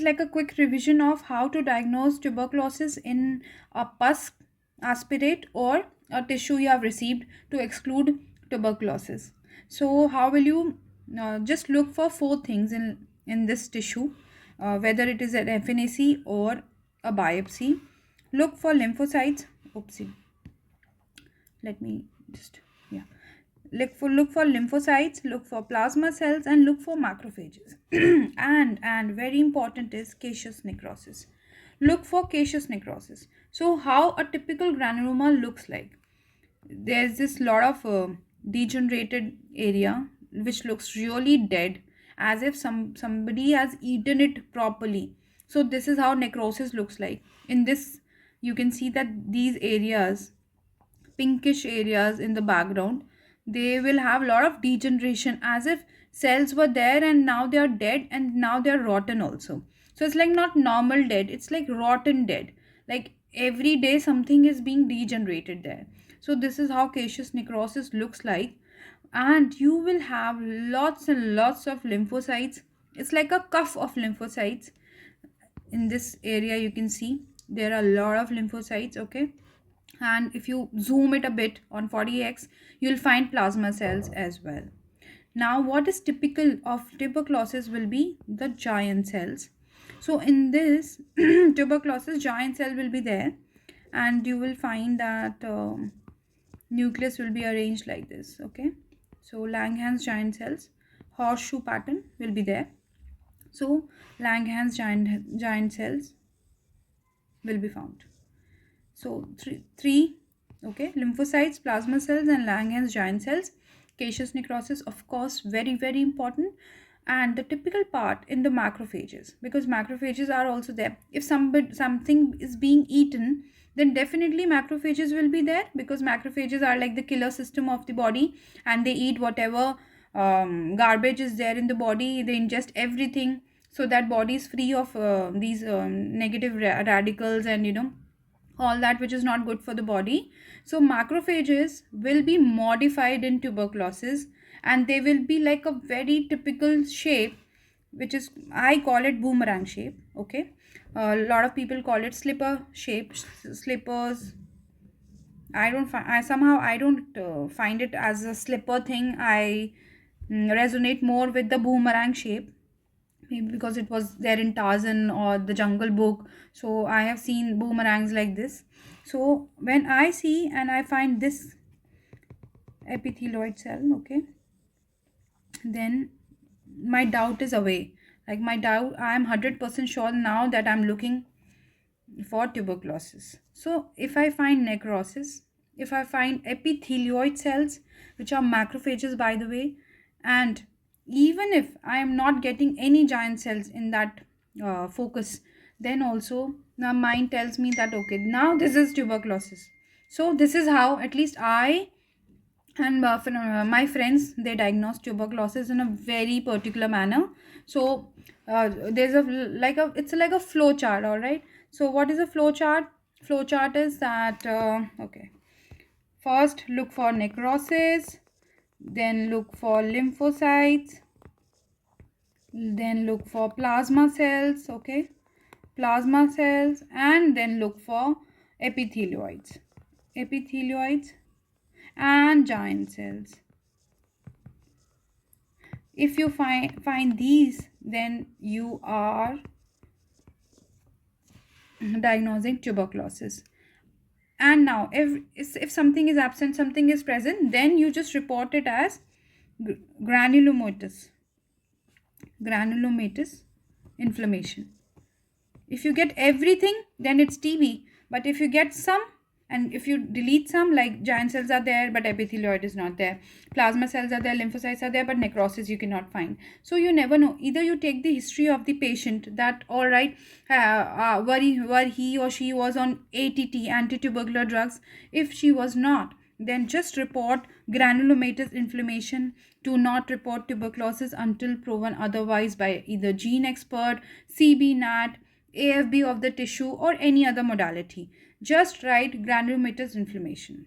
like a quick revision of how to diagnose tuberculosis in a pus aspirate or a tissue you have received to exclude tuberculosis. So how will you just look for four things in this tissue, whether it is an FNAC or a biopsy. Look for lymphocytes. Oopsie. Let me just, yeah, look for lymphocytes, look for plasma cells, and look for macrophages. And very important is caseous necrosis. Look for caseous necrosis. So how a typical granuloma looks like: there's this lot of degenerated area which looks really dead, as if somebody has eaten it properly. So this is how necrosis looks like. In this, you can see that these areas, pinkish areas in the background, they will have a lot of degeneration, as if cells were there and now they are dead and now they are rotten also. So it's like not normal dead, it's like rotten dead, like every day something is being degenerated there. So this is how caseous necrosis looks like. And you will have lots and lots of lymphocytes. It's like a cuff of lymphocytes. In this area you can see there are a lot of lymphocytes, okay. And if you zoom it a bit on 40x, you'll find plasma cells as well. Now what is typical of tuberculosis will be the giant cells. So in this tuberculosis, giant cell will be there, and you will find that nucleus will be arranged like this, okay. So Langhans giant cells, horseshoe pattern will be there. So Langhans giant cells will be found. So three, okay, lymphocytes, plasma cells, and Langhans giant cells. Caseous necrosis, of course, very very important. And the typical part in the macrophages, because macrophages are also there. If something is being eaten, then definitely macrophages will be there, because macrophages are like the killer system of the body, and they eat whatever garbage is there in the body. They ingest everything, so that body is free of these negative radicals and all that which is not good for the body. So macrophages will be modified in tuberculosis, and they will be like a very typical shape, which is, I call it boomerang shape, okay. A lot of people call it slipper shape, slippers. I don't find it as a slipper thing. I resonate more with the boomerang shape, maybe because it was there in Tarzan or the Jungle Book. So I have seen boomerangs like this. So when I see and I find this epithelioid cell, okay, then my doubt is away. Like my doubt, I am 100% sure now that I'm looking for tuberculosis. So if I find necrosis, if I find epithelioid cells, which are macrophages by the way, and even if I am not getting any giant cells in that focus, then also the mind tells me that okay, now this is tuberculosis. So this is how at least I and my friends, they diagnose tuberculosis in a very particular manner. So there's it's like a flow chart, all right. So what is a flow chart? Flow chart is that okay, first look for necrosis, then look for lymphocytes, then look for plasma cells, okay, plasma cells, and then look for epithelioids and giant cells. If you find these, then you are diagnosing tuberculosis. And now if something is absent, something is present, then you just report it as granulomatous inflammation. If you get everything, then it's TB. But if you get some, and if you delete some, like giant cells are there but epithelioid is not there, plasma cells are there, lymphocytes are there, but necrosis you cannot find. So you never know. Either you take the history of the patient, that all right, were he or she was on ATT, anti-tubercular drugs. If she was not, then just report granulomatous inflammation. Do not report tuberculosis until proven otherwise by either gene expert, CB NAT, AFB of the tissue, or any other modality. Just write granulomatous inflammation.